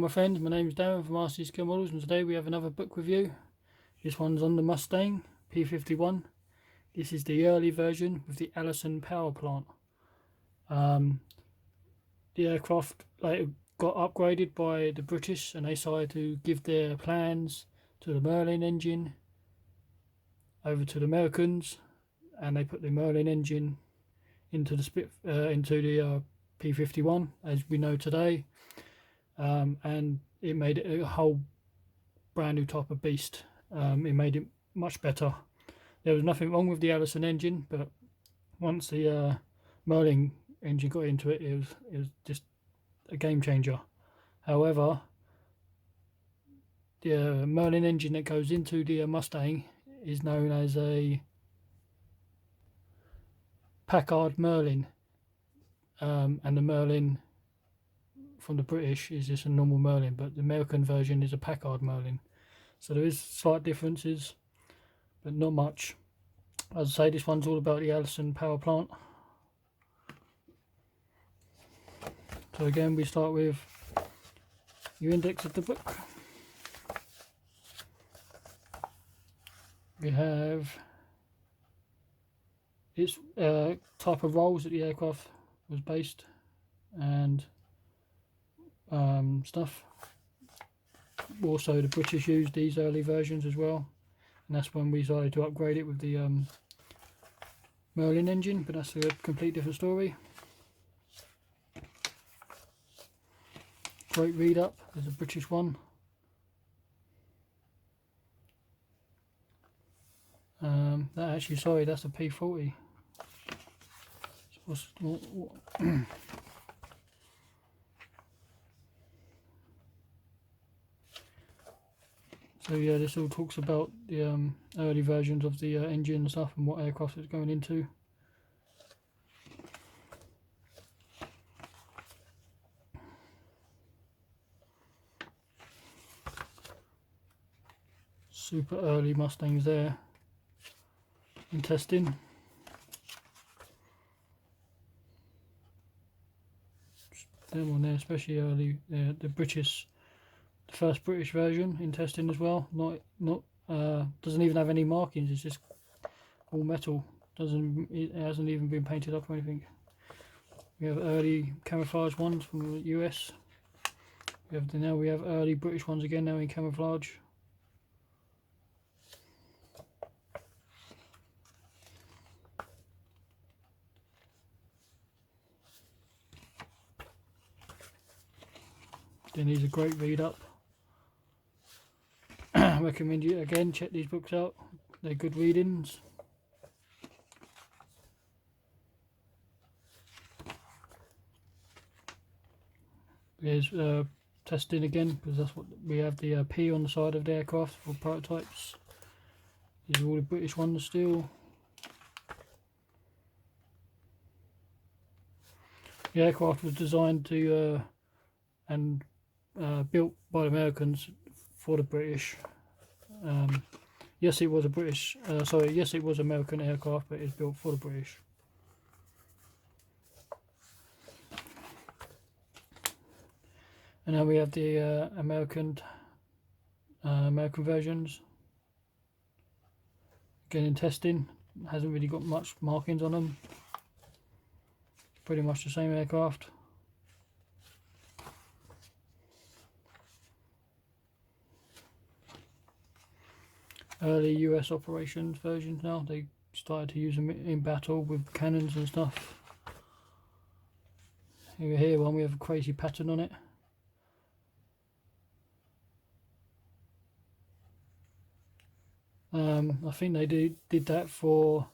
my friends, my name is Darren from RC Skill Models, and today we have another book review. This one's on the Mustang P-51. This is the early version with the Allison power plant. The aircraft later got upgraded by the British, and they decided to give their plans to the Merlin engine over to the Americans, and they put the Merlin engine into the P-51 as we know today. And it made it a whole brand new type of beast. It made it much better. There was nothing wrong with the Allison engine, but once the Merlin engine got into it, it was just a game changer. However, the Merlin engine that goes into the Mustang is known as a Packard Merlin, and the Merlin from the British is just a normal Merlin, but the American version is a Packard Merlin. So there is slight differences, but not much. As I say, this one's all about the Allison power plant. So again, we start with your index of the book. We have its type of roles that the aircraft was based, and stuff. Also, the British used these early versions as well, and that's when we decided to upgrade it with the Merlin engine, but that's a complete different story. Great read up. There's a British one. That actually, sorry, that's a P-40. So yeah, this all talks about the early versions of the engine and stuff, and what aircraft it's going into. Super early Mustangs there in testing. Them on there, especially early, the British. The first British version in testing as well. Doesn't even have any markings. It's just all metal. It hasn't even been painted up or anything. We have early camouflage ones from the US. Now we have early British ones again now in camouflage. Then these are great read up. Recommend you again check these books out. They're good readings. There's testing again, because that's what we have, the P on the side of the aircraft for prototypes. These are all the British ones still. The aircraft was designed to and built by the Americans for the British. Yes, it was a British. Yes, it was American aircraft, but it's built for the British. And now we have the American versions. Again, in testing, hasn't really got much markings on them. Pretty much the same aircraft. Early US operations versions now, they started to use them in battle with cannons and stuff. Here one, we have a crazy pattern on it. I think they did that for,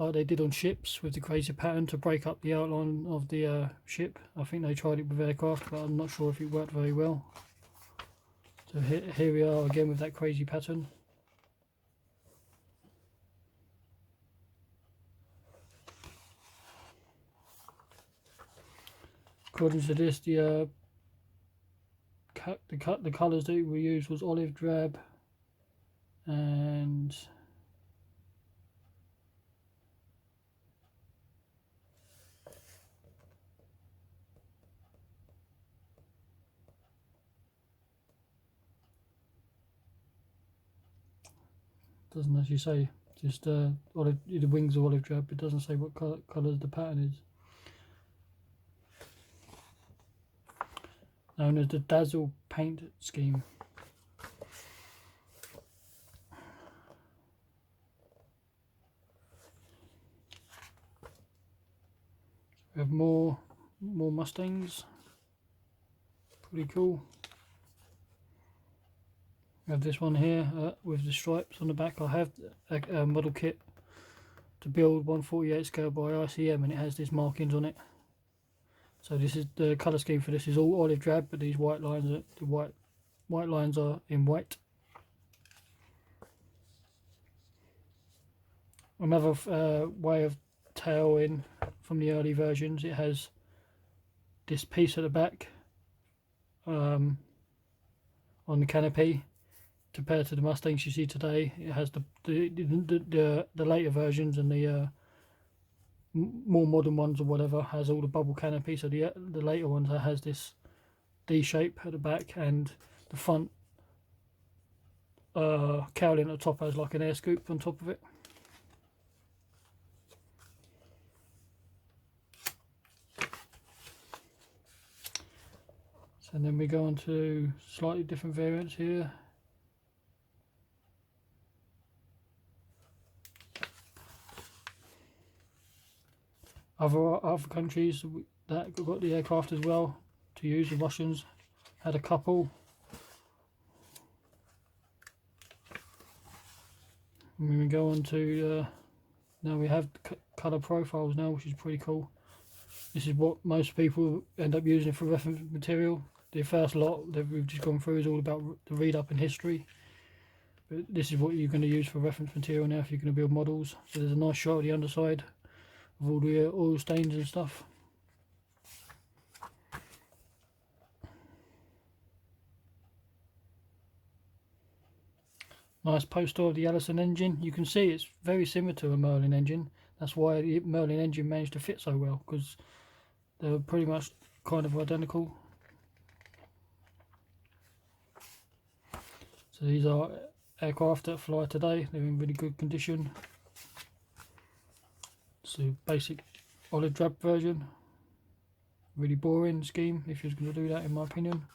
like they did on ships, with the crazy pattern to break up the outline of the ship. I think they tried it with aircraft, but I'm not sure if it worked very well. So here we are again with that crazy pattern. According to this, the colours that we used was olive drab and doesn't actually say. Just olive, the wings are olive drab. It doesn't say what colours the pattern is. Known as the Dazzle paint scheme. We have more Mustangs. Pretty cool. We have this one here with the stripes on the back. I have a model kit to build 1/48 scale by ICM, and it has these markings on it. So this is the colour scheme for this is all olive drab, but these white lines are the white lines are in white. Another way of tailing from the early versions, it has this piece at the back on the canopy. Compared to the Mustangs you see today, it has the later versions and the more modern ones or whatever has all the bubble canopy. So the later ones has this D shape at the back, and the front cowling at the top has like an air scoop on top of it. So then we go on to slightly different variants here. Other countries that got the aircraft as well to use. The Russians had a couple. And we go on to now we have colour profiles now, which is pretty cool. This is what most people end up using for reference material. The first lot that we've just gone through is all about the read up in history. But this is what you're going to use for reference material now if you're going to build models. So there's a nice shot of the underside of all the oil stains and stuff. Nice poster of the Allison engine. You can see it's very similar to a Merlin engine. That's why the Merlin engine managed to fit so well, because they were pretty much kind of identical. So these are aircraft that fly today. They're in really good condition. So basic olive drab version. Really boring scheme if you're going to do that, in my opinion.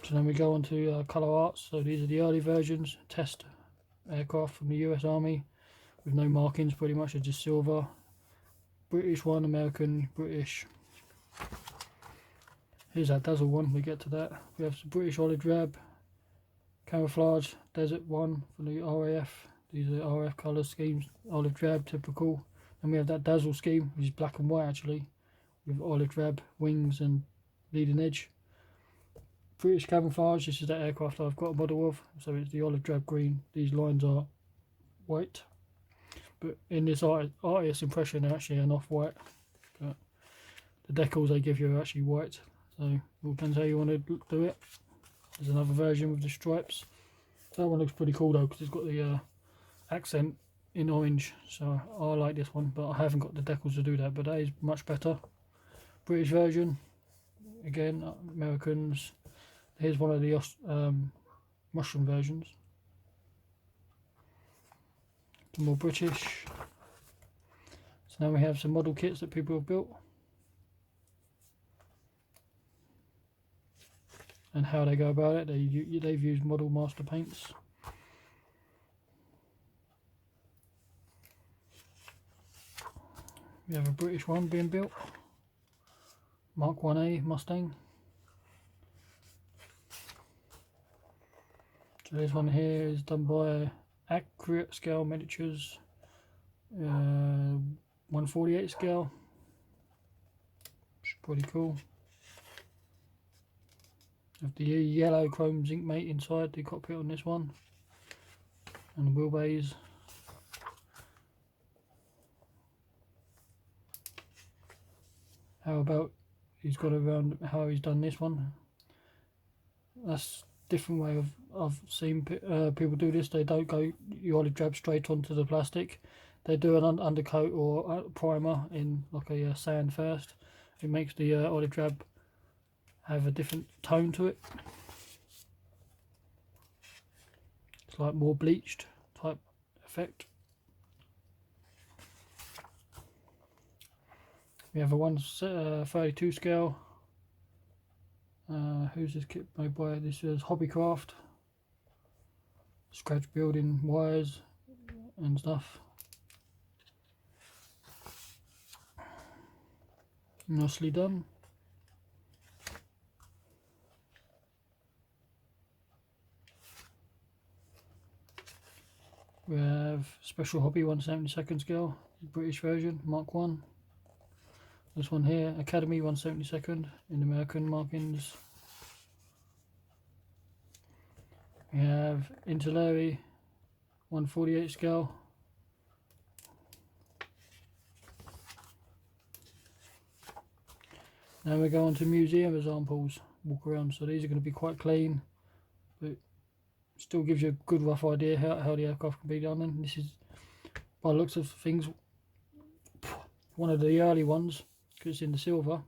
So then we go on to colour arts. So these are the early versions, test aircraft from the US Army with no markings, pretty much. They're just silver. British one, American, British. Here's that Dazzle one, we get to that. We have some British olive drab, Camouflage, Desert one for the RAF. These are RAF colour schemes, olive drab, typical. And we have that Dazzle scheme, which is black and white actually, with olive drab wings and leading edge. British Camouflage, this is that aircraft I've got a model of, so it's the olive drab green. These lines are white, but in this artist impression they're actually an off-white. But the decals they give you are actually white, so it all depends how you want to do it. There's another version with the stripes. That one looks pretty cool though, because it's got the accent in orange, so I like this one, but I haven't got the decals to do that, but that is much better. British version, again, Americans. Here's one of the mushroom versions. Some more British. So now we have some model kits that people have built. And how they go about it. They've used model master paints. We have a British one being built. Mark 1A Mustang. So this one here is done by Accurate Scale Miniatures, 1/48 scale. Which is pretty cool. Have the yellow chrome zinc mate inside the cockpit on this one, and the wheelbase. How about he's got around how he's done this one? That's different way I've seen people do this. They don't go your olive drab straight onto the plastic. They do an undercoat or primer in like a sand first. It makes the olive drab have a different tone to it. It's like more bleached type effect. We have a 1/32 scale. Who's this kit made by? This is Hobbycraft. Scratch building wires and stuff. Nicely done. We have Special Hobby 1/72 scale, British version, Mark 1. This one here, Academy 1/72 in American markings. We have Interlary 1/48 scale. Now we go on to museum examples, Walkaround. So these are going to be quite clean, but still gives you a good rough idea how the aircraft can be done. And this is, by the looks of things, one of the early ones, because it's in the silver.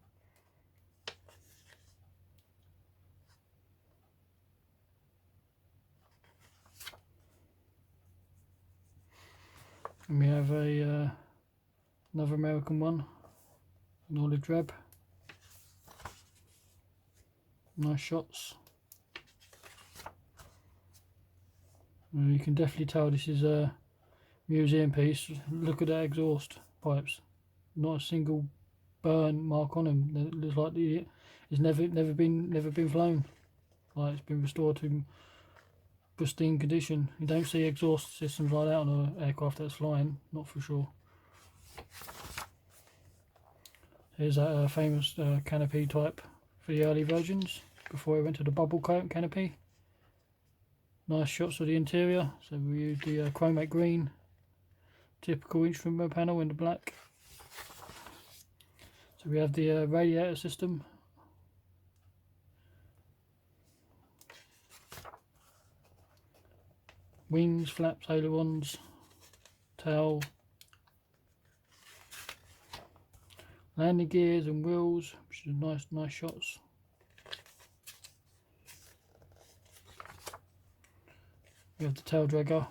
And we have another American one, an olive drab. Nice shots. And you can definitely tell this is a museum piece. Look at that exhaust pipes. Not a single burn mark on them. It looks like it's never been flown. Like it's been restored to pristine condition. You don't see exhaust systems like that on an aircraft that's flying, not for sure. Here's that famous canopy type for the early versions before it went to the bubble coat canopy. Nice shots of the interior. So we used the chromate green, typical instrument panel in the black. So we have the radiator system. Wings, flaps, ailerons, tail, landing gears and wheels, which is nice shots. We have the tail dragger.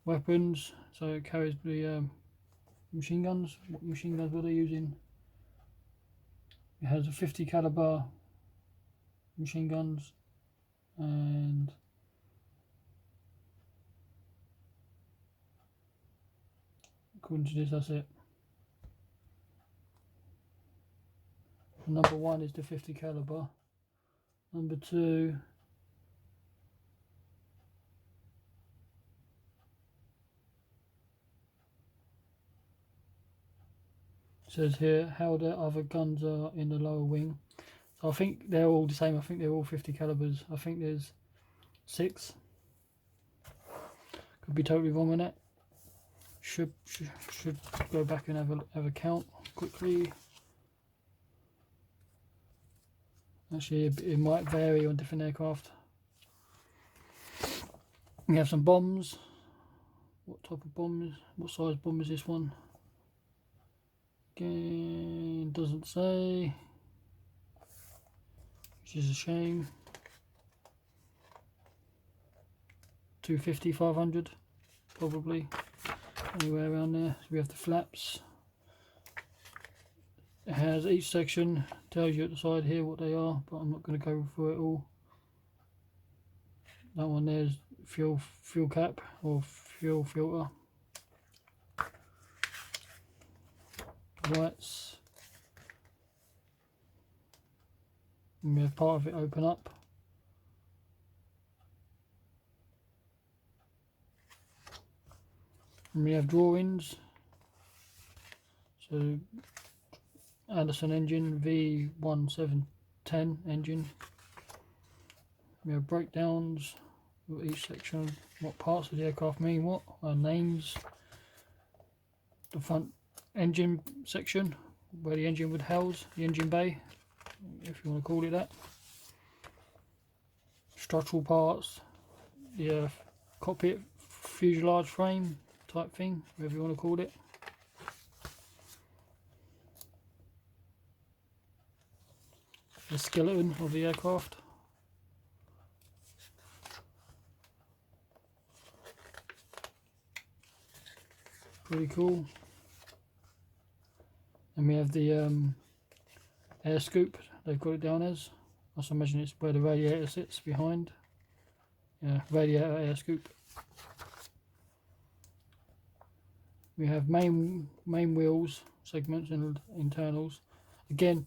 Weapons, so it carries the machine guns. What machine guns were they using? It has a 50 caliber machine guns, and according to this, that's it. Number 1 is the 50 caliber. Number 2 says here how the other guns are in the lower wing. So I think they're all the same. I think they're all 50 calibers. I think there's 6. Could be totally wrong on that. Should go back and have a count quickly. Actually, it might vary on different aircraft. We have some bombs. What type of bomb? What size bomb is this one? Again, doesn't say, which is a shame. 250, 500, probably anywhere around there. So we have the flaps. It has each section, tells you at the side here what they are, but I'm not going to go through it all. That one there's fuel cap or fuel filter. Lights. And we have part of it open up. And we have drawings. So Allison engine, V-170 engine. We have breakdowns of each section, what parts of the aircraft mean what, names. The front engine section, where the engine would house, the engine bay, if you want to call it that. Structural parts, the cockpit fuselage frame type thing, whatever you want to call it. The skeleton of the aircraft. Pretty cool. And we have the air scoop, they've got it down as. I imagine it's where the radiator sits behind. Yeah, radiator air scoop. We have main wheels, segments and internals. Again,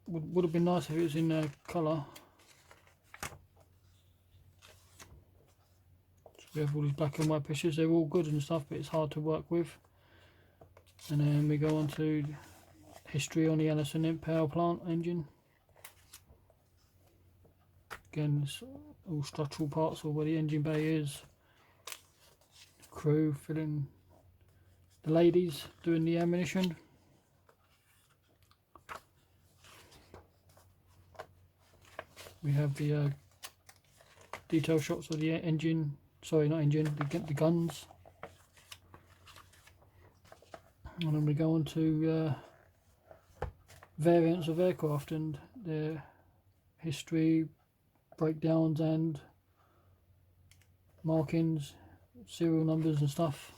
would have been nice if it was in colour. So we have all these black and white pictures, they're all good and stuff, but it's hard to work with. And then we go on to history on the Allison V power plant engine. Again, it's all structural parts, or where the engine bay is. Crew filling, the ladies doing the ammunition. We have the detail shots of the engine, sorry not engine, the guns. And then we go on to variants of aircraft and their history, breakdowns and markings, serial numbers and stuff.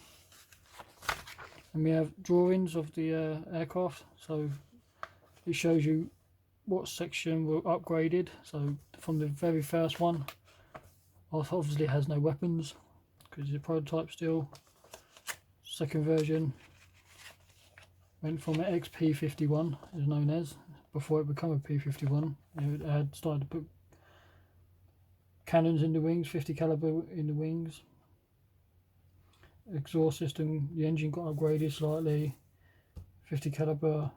And we have drawings of the aircraft, so it shows you what section were upgraded. So from the very first one, obviously it has no weapons because it's a prototype still. Second version went from an XP-51, is known as, before it became a P-51. It had started to put cannons in the wings, 50 caliber in the wings. Exhaust system, the engine got upgraded slightly, 50 caliber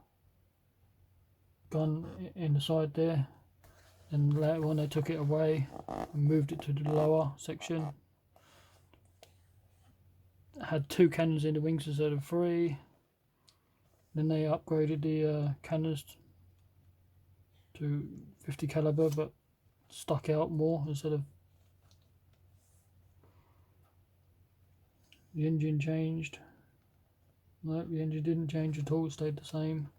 gun in the side there. And later on they took it away and moved it to the lower section. It had 2 cannons in the wings instead of 3. Then they upgraded the cannons to 50 caliber, but stuck out more instead of. The engine changed. No, the engine didn't change at all, it stayed the same.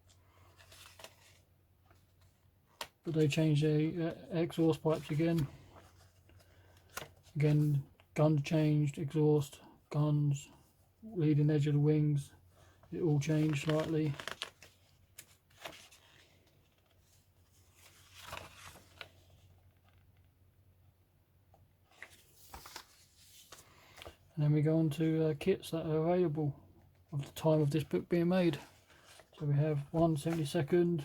But they changed the exhaust pipes again. Again, guns changed, exhaust, guns, leading edge of the wings, it all changed slightly. And then we go on to kits that are available of the time of this book being made. So we have 1/72nd,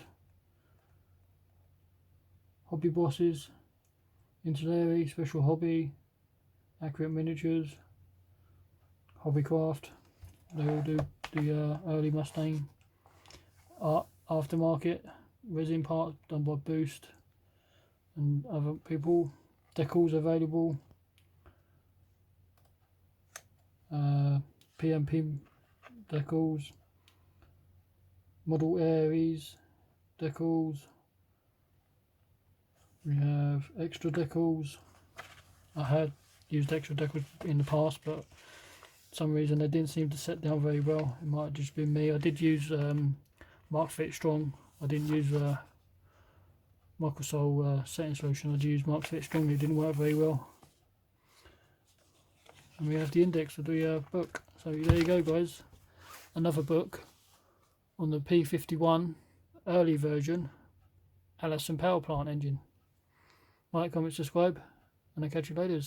hobby bosses, Interlary, special hobby, accurate miniatures, hobbycraft. They all do the early Mustang, aftermarket, resin parts done by Boost and other people, decals available. PMP decals, Model Aries decals. We have extra decals. I had used extra decals in the past, but for some reason they didn't seem to set down very well. It might have just been me. I did use Mark Fit Strong. I didn't use Microsol setting solution. I used Mark Fit Strong. It didn't work very well. And we have the index of the book. So there you go, guys. Another book on the P-51 early version Allison power plant engine. Like, comment, subscribe, and I'll catch you later.